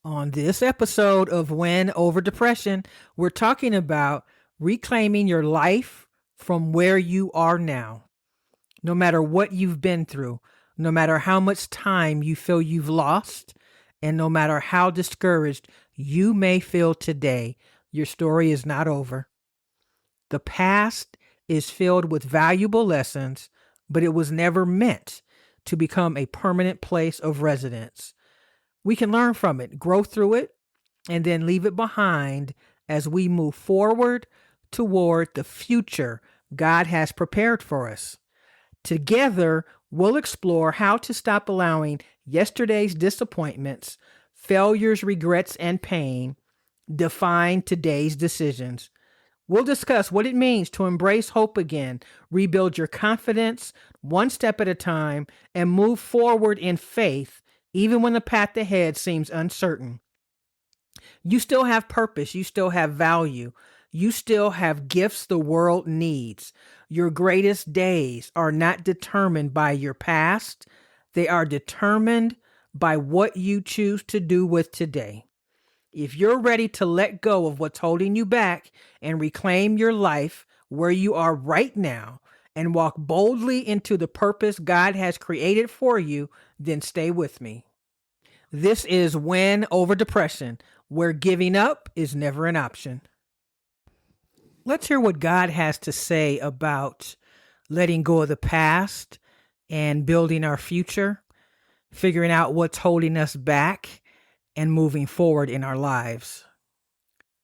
On this episode of Win Over Depression, we're talking about reclaiming your life from where you are now. No matter what you've been through, no matter how much time you feel you've lost, and no matter how discouraged you may feel today, your story is not over. The past is filled with valuable lessons, but it was never meant to become a permanent place of residence. We can learn from it, grow through it, and then leave it behind as we move forward toward the future God has prepared for us. Together, we'll explore how to stop allowing yesterday's disappointments, failures, regrets, and pain define today's decisions. We'll discuss what it means to embrace hope again, rebuild your confidence one step at a time, and move forward in faith even when the path ahead seems uncertain. You still have purpose. You still have value. You still have gifts the world needs. Your greatest days are not determined by your past. They are determined by what you choose to do with today. If you're ready to let go of what's holding you back and reclaim your life where you are right now and walk boldly into the purpose God has created for you, then stay with me. This is Win Over Depression, where giving up is never an option. Let's hear what God has to say about letting go of the past and building our future, figuring out what's holding us back, and moving forward in our lives.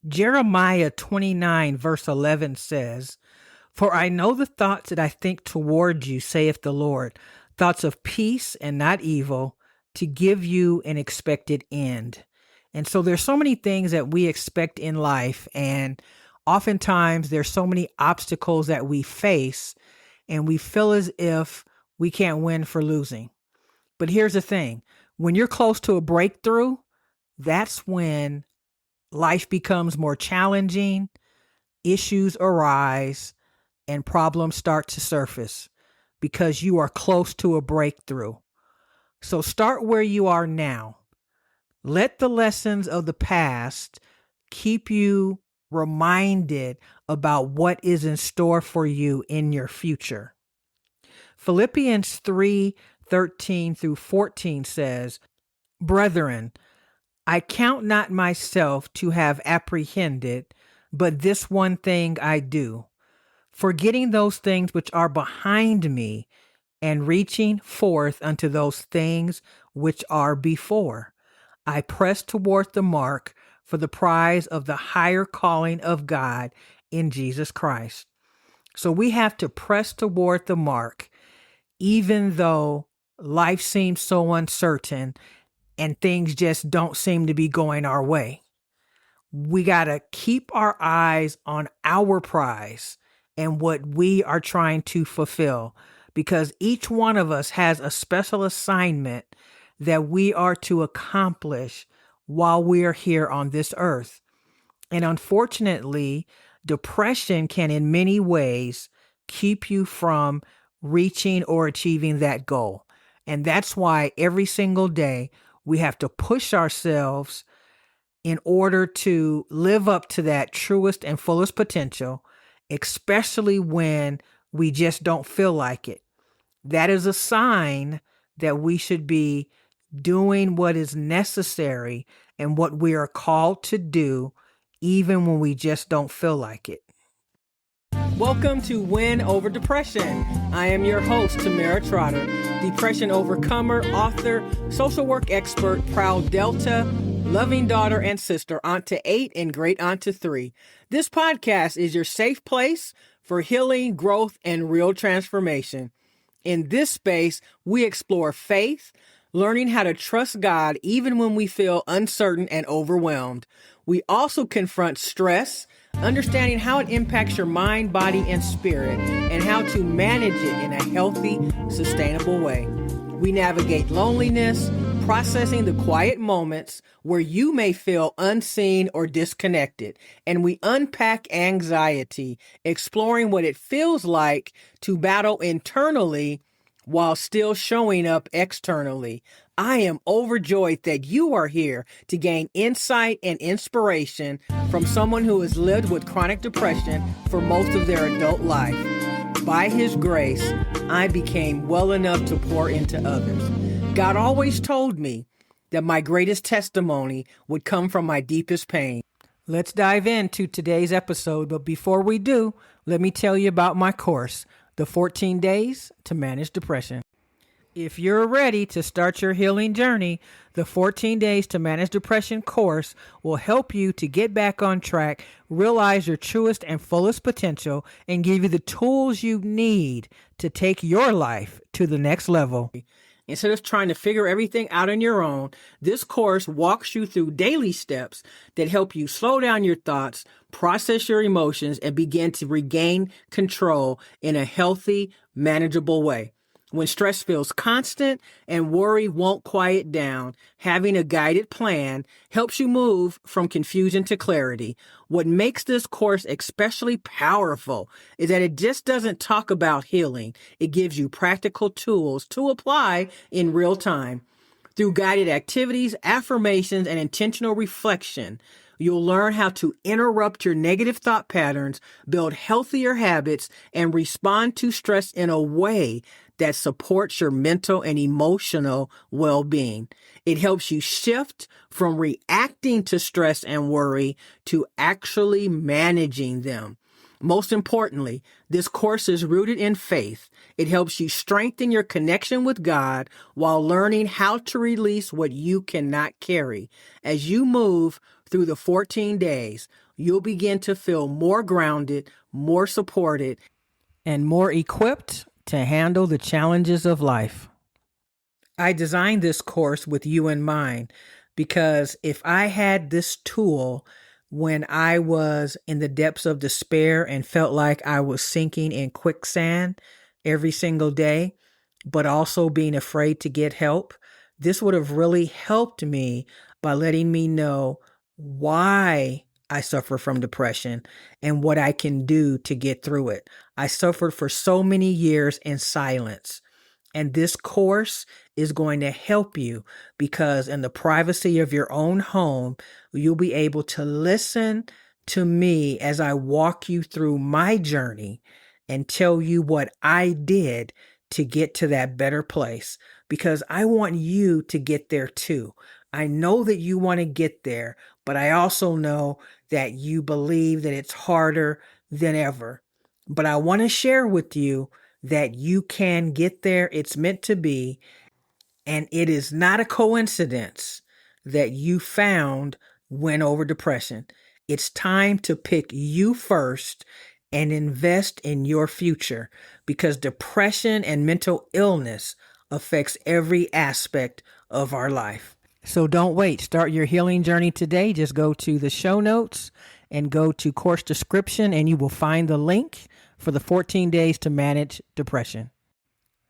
Jeremiah 29 verse 11 says, "For I know the thoughts that I think toward you, saith the Lord, thoughts of peace and not evil, to give you an expected end." And so there's so many things that we expect in life, and oftentimes there's so many obstacles that we face, and we feel as if we can't win for losing. But here's the thing. When you're close to a breakthrough, that's when life becomes more challenging, issues arise, and problems start to surface because you are close to a breakthrough. So start where you are now. Let the lessons of the past keep you reminded about what is in store for you in your future. Philippians 3:13 through 14 says, "Brethren, I count not myself to have apprehended, but this one thing I do, forgetting those things which are behind me, and reaching forth unto those things which are before. I press toward the mark for the prize of the higher calling of God in Jesus Christ." So we have to press toward the mark, even though life seems so uncertain and things just don't seem to be going our way. We got to keep our eyes on our prize and what we are trying to fulfill, because each one of us has a special assignment that we are to accomplish while we are here on this earth. And unfortunately, depression can in many ways keep you from reaching or achieving that goal. And that's why every single day we have to push ourselves in order to live up to that truest and fullest potential, especially when we just don't feel like it. That is a sign that we should be doing what is necessary and what we are called to do, even when we just don't feel like it. Welcome to Win Over Depression. I am your host, Tamara Trotter, depression overcomer, author, social work expert, proud Delta, loving daughter and sister, aunt to 8 and great aunt to 3. This podcast is your safe place for healing, growth, and real transformation. In this space, we explore faith, learning how to trust God even when we feel uncertain and overwhelmed. We also confront stress, understanding how it impacts your mind, body, and spirit, and how to manage it in a healthy, sustainable way. We navigate loneliness, processing the quiet moments where you may feel unseen or disconnected, and we unpack anxiety, exploring what it feels like to battle internally while still showing up externally. I am overjoyed that you are here to gain insight and inspiration from someone who has lived with chronic depression for most of their adult life. By His grace, I became well enough to pour into others. God always told me that my greatest testimony would come from my deepest pain. Let's dive into today's episode, but before we do, let me tell you about my course, The 14 Days to Manage Depression. If you're ready to start your healing journey, the 14 Days to Manage Depression course will help you to get back on track, realize your truest and fullest potential, and give you the tools you need to take your life to the next level. Instead of trying to figure everything out on your own, this course walks you through daily steps that help you slow down your thoughts, process your emotions, and begin to regain control in a healthy, manageable way. When stress feels constant and worry won't quiet down, having a guided plan helps you move from confusion to clarity. What makes this course especially powerful is that it just doesn't talk about healing. It gives you practical tools to apply in real time. Through guided activities, affirmations, and intentional reflection, you'll learn how to interrupt your negative thought patterns, build healthier habits, and respond to stress in a way that supports your mental and emotional well-being. It helps you shift from reacting to stress and worry to actually managing them. Most importantly, this course is rooted in faith. It helps you strengthen your connection with God while learning how to release what you cannot carry. As you move through the 14 days, you'll begin to feel more grounded, more supported, and more equipped to handle the challenges of life. I designed this course with you in mind because if I had this tool when I was in the depths of despair and felt like I was sinking in quicksand every single day, but also being afraid to get help, this would have really helped me by letting me know why I suffer from depression and what I can do to get through it. I suffered for so many years in silence. And this course is going to help you because in the privacy of your own home, you'll be able to listen to me as I walk you through my journey and tell you what I did to get to that better place, because I want you to get there too. I know that you want to get there, but I also know that you believe that it's harder than ever. But I want to share with you that you can get there. It's meant to be. And it is not a coincidence that you found Win Over Depression. It's time to pick you first and invest in your future, because depression and mental illness affects every aspect of our life. So don't wait. Start your healing journey today. Just go to the show notes and go to course description, and you will find the link for the 14 days to manage depression.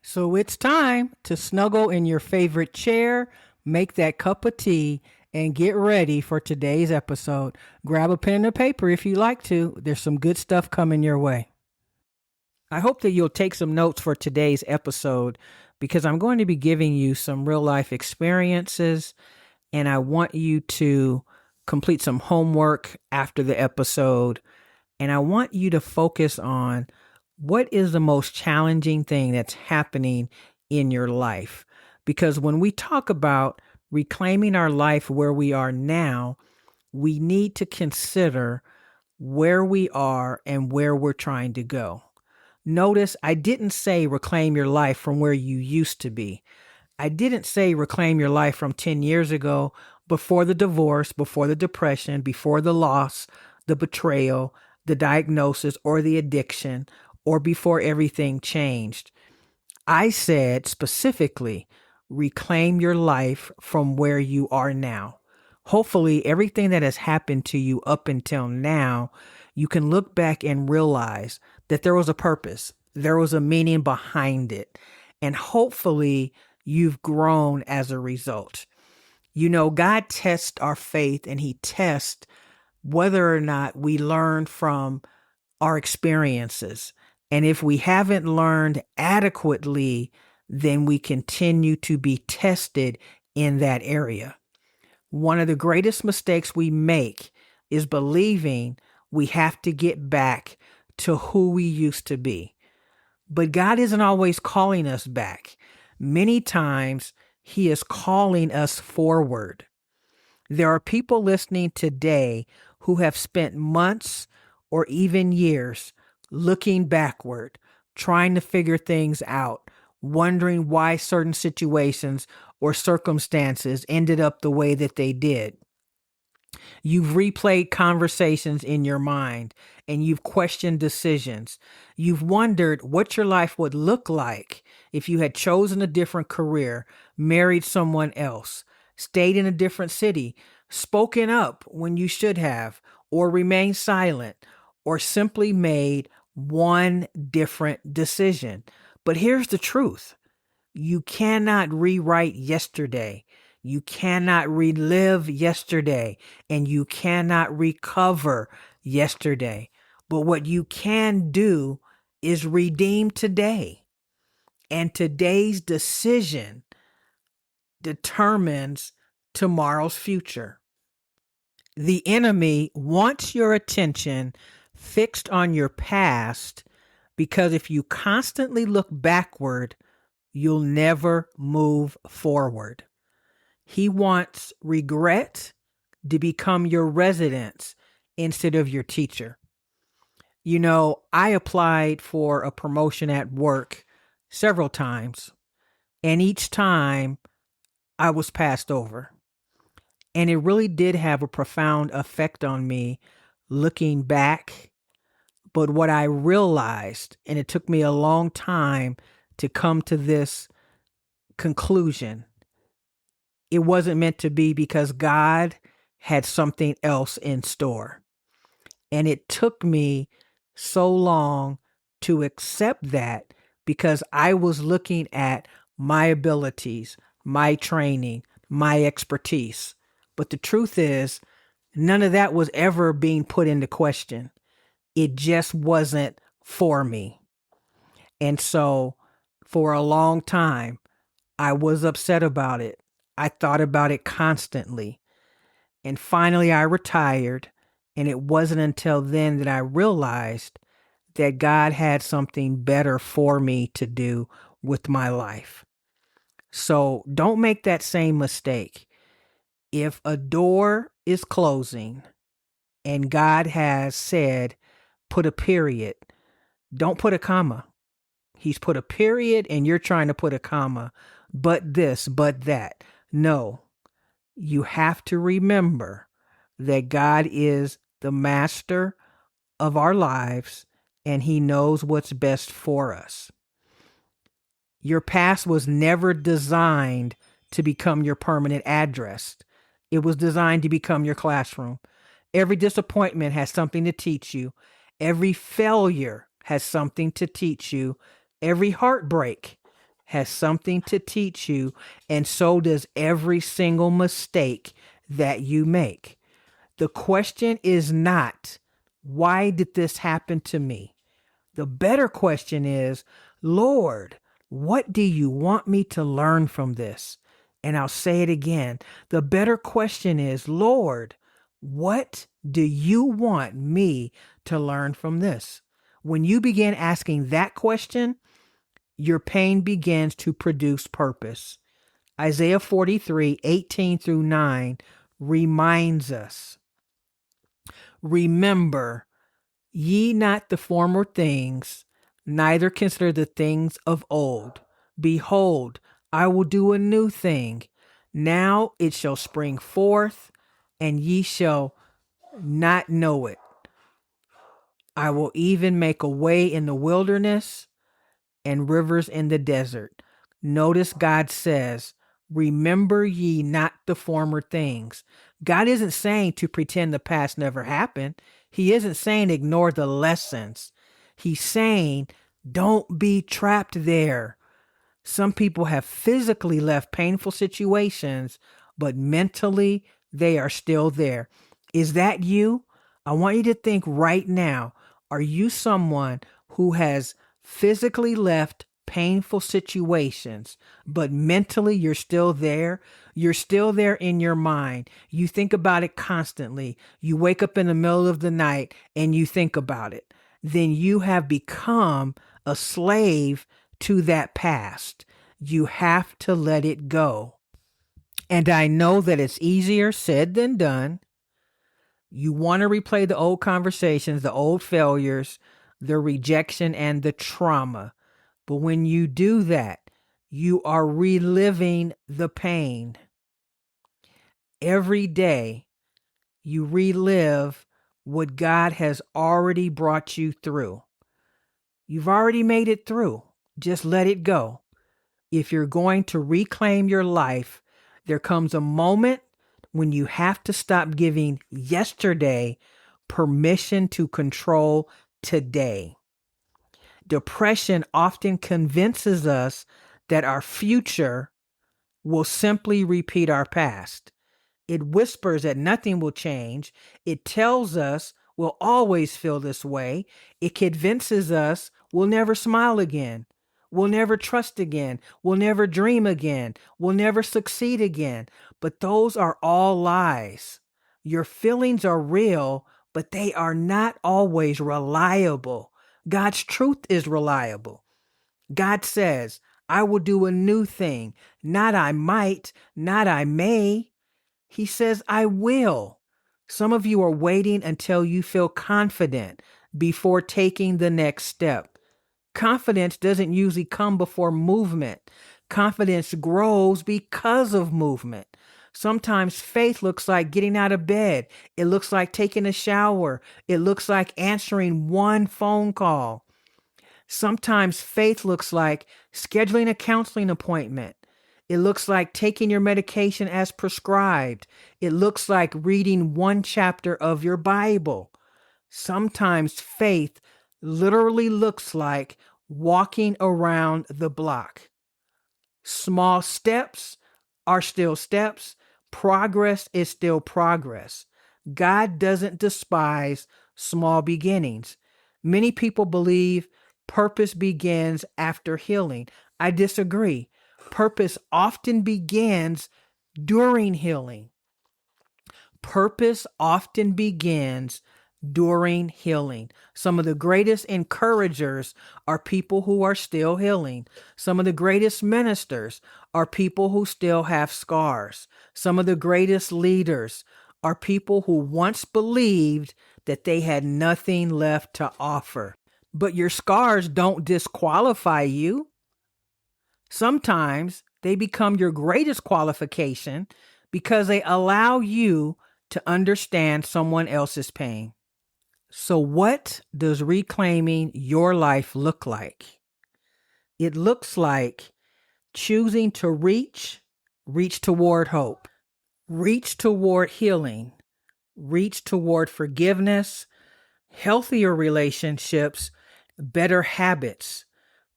So it's time to snuggle in your favorite chair, make that cup of tea, and get ready for today's episode. Grab a pen and a paper if you like to. There's some good stuff coming your way. I hope that you'll take some notes for today's episode because I'm going to be giving you some real life experiences, and I want you to complete some homework after the episode. And I want you to focus on what is the most challenging thing that's happening in your life. Because when we talk about reclaiming our life where we are now, we need to consider where we are and where we're trying to go. Notice I didn't say reclaim your life from where you used to be. I didn't say reclaim your life from 10 years ago, before the divorce, before the depression, before the loss, the betrayal, the diagnosis, or the addiction, or before everything changed. I said specifically, reclaim your life from where you are now. Hopefully, everything that has happened to you up until now, you can look back and realize that there was a purpose, there was a meaning behind it, and hopefully you've grown as a result. You know, God tests our faith, and He tests whether or not we learn from our experiences. And if we haven't learned adequately, then we continue to be tested in that area. One of the greatest mistakes we make is believing we have to get back to who we used to be. But God isn't always calling us back. Many times, He is calling us forward. There are people listening today who have spent months or even years looking backward, trying to figure things out, wondering why certain situations or circumstances ended up the way that they did. You've replayed conversations in your mind and you've questioned decisions. You've wondered what your life would look like if you had chosen a different career, married someone else, stayed in a different city, spoken up when you should have, or remained silent, or simply made one different decision. But here's the truth. You cannot rewrite yesterday. You cannot relive yesterday, and you cannot recover yesterday. But what you can do is redeem today. And today's decision determines tomorrow's future. The enemy wants your attention fixed on your past because if you constantly look backward, you'll never move forward. He wants regret to become your residence instead of your teacher. You know, I applied for a promotion at work several times, and each time I was passed over. And it really did have a profound effect on me looking back. But what I realized, and it took me a long time to come to this conclusion, it wasn't meant to be because God had something else in store. And it took me so long to accept that because I was looking at my abilities, my training, my expertise. But the truth is, none of that was ever being put into question. It just wasn't for me. And so for a long time, I was upset about it. I thought about it constantly. And finally, I retired. And it wasn't until then that I realized that God had something better for me to do with my life. So don't make that same mistake. If a door is closing and God has said, put a period, don't put a comma. He's put a period and you're trying to put a comma, but this, but that. No, you have to remember that God is the master of our lives and He knows what's best for us. Your past was never designed to become your permanent address. It was designed to become your classroom. Every disappointment has something to teach you. Every failure has something to teach you. Every heartbreak has something to teach you. And so does every single mistake that you make. The question is not, why did this happen to me? The better question is, Lord, what do you want me to learn from this? And I'll say it again. The better question is, Lord, what do you want me to learn from this? When you begin asking that question, your pain begins to produce purpose. Isaiah 43:18-9 reminds us, remember ye not the former things, neither consider the things of old. Behold, I will do a new thing. Now it shall spring forth, and ye shall not know it. I will even make a way in the wilderness and rivers in the desert. Notice God says, remember ye not the former things. God isn't saying to pretend the past never happened. He isn't saying ignore the lessons. He's saying don't be trapped there. Some people have physically left painful situations, but mentally they are still there. Is that you? I want you to think right now. Are you someone who has physically left painful situations, but mentally you're still there. You're still there in your mind. You think about it constantly. You wake up in the middle of the night and you think about it. Then you have become a slave to that past. You have to let it go. And I know that it's easier said than done. You want to replay the old conversations, the old failures, the rejection, and the trauma. But when you do that, you are reliving the pain. Every day, you relive what God has already brought you through. You've already made it through. Just let it go. If you're going to reclaim your life, there comes a moment when you have to stop giving yesterday permission to control today. Depression often convinces us that our future will simply repeat our past. It whispers that nothing will change. It tells us we'll always feel this way. It convinces us we'll never smile again. We'll never trust again. We'll never dream again. We'll never succeed again. But those are all lies. Your feelings are real, but they are not always reliable. God's truth is reliable. God says, I will do a new thing. Not I might, not I may. He says, I will. Some of you are waiting until you feel confident before taking the next step. Confidence doesn't usually come before movement. Confidence grows because of movement. Sometimes faith looks like getting out of bed. It looks like taking a shower. It looks like answering one phone call. Sometimes faith looks like scheduling a counseling appointment. It looks like taking your medication as prescribed. It looks like reading one chapter of your Bible. Sometimes faith literally looks like walking around the block. Small steps are still steps. Progress is still progress. God doesn't despise small beginnings. Many people believe purpose begins after healing. I disagree. Purpose often begins during healing. Purpose often begins during healing. Some of the greatest encouragers are people who are still healing. Some of the greatest ministers are people who still have scars. Some of the greatest leaders are people who once believed that they had nothing left to offer. But your scars don't disqualify you. Sometimes they become your greatest qualification because they allow you to understand someone else's pain. So what does reclaiming your life look like? It looks like choosing to reach toward hope, reach toward healing, reach toward forgiveness, healthier relationships, better habits,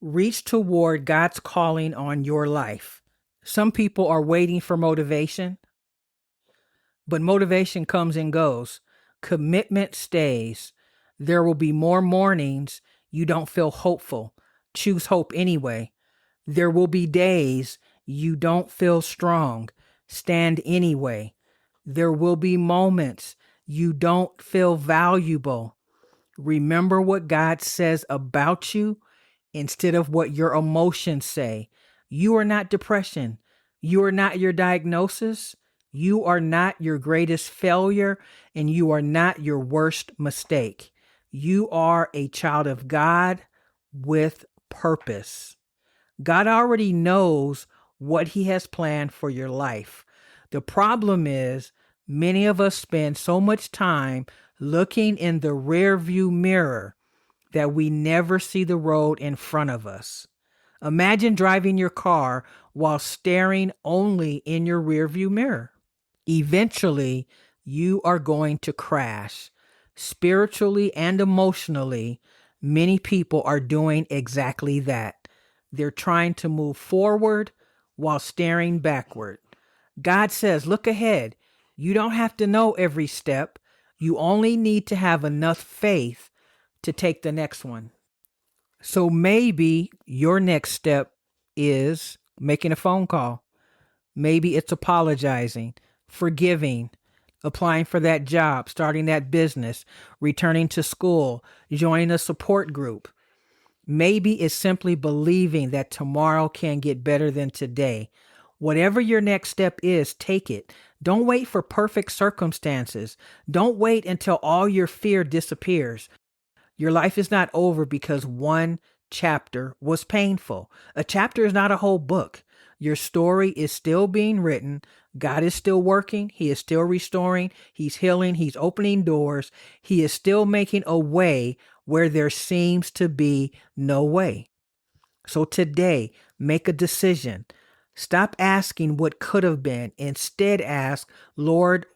reach toward God's calling on your life. Some people are waiting for motivation, but motivation comes and goes. Commitment stays. There will be more mornings you don't feel hopeful. Choose hope anyway. There will be days you don't feel strong. Stand anyway. There will be moments you don't feel valuable. Remember what God says about you instead of what your emotions say. You are not depression. You are not your diagnosis. You are not your greatest failure, and you are not your worst mistake. You are a child of God with purpose. God already knows what He has planned for your life. The problem is, many of us spend so much time looking in the rearview mirror that we never see the road in front of us. Imagine driving your car while staring only in your rearview mirror. Eventually, you are going to crash. Spiritually and emotionally, many people are doing exactly that. They're trying to move forward while staring backward. God says, look ahead. You don't have to know every step. You only need to have enough faith to take the next one. So maybe your next step is making a phone call. Maybe it's apologizing, forgiving, applying for that job, starting that business, returning to school, joining a support group. Maybe it's simply believing that tomorrow can get better than today. Whatever your next step is, take it. Don't wait for perfect circumstances. Don't wait until all your fear disappears. Your life is not over because one chapter was painful. A chapter is not a whole book. Your story is still being written. God is still working. He is still restoring. He's healing. He's opening doors. He is still making a way where there seems to be no way. So today, make a decision. Stop asking what could have been. Instead, ask, Lord,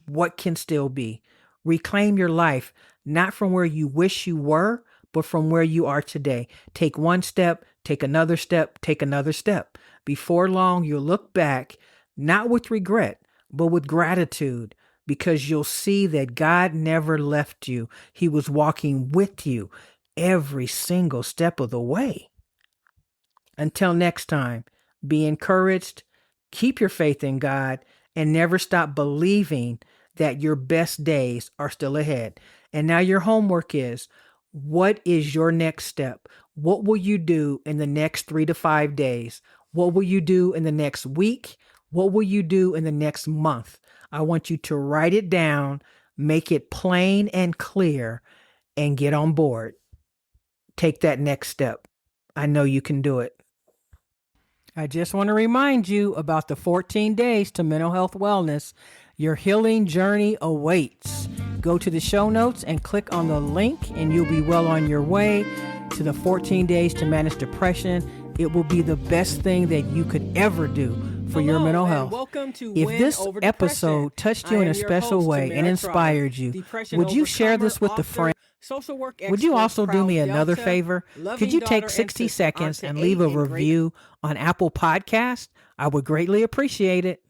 what can still be? Reclaim your life, not from where you wish you were, but from where you are today. Take one step, take another step, take another step. Before long, you'll look back, not with regret, but with gratitude, because you'll see that God never left you. He was walking with you every single step of the way. Until next time, be encouraged, keep your faith in God, and never stop believing that your best days are still ahead. And now your homework is, what is your next step? What will you do in the next 3 to 5 days? What will you do in the next week? What will you do in the next month? I want you to write it down, make it plain and clear, and get on board. Take that next step. I know you can do it. I just want to remind you about the 14 days to mental health wellness. Your healing journey awaits. Go to the show notes and click on the link, and you'll be well on your way to the 14 days to manage depression. It will be the best thing that you could ever do for your mental health. If this episode touched you in a special way and inspired you, would you share this with a friend? Would you also do me another favor? Could you take 60 seconds and leave a review on Apple Podcast? I would greatly appreciate it.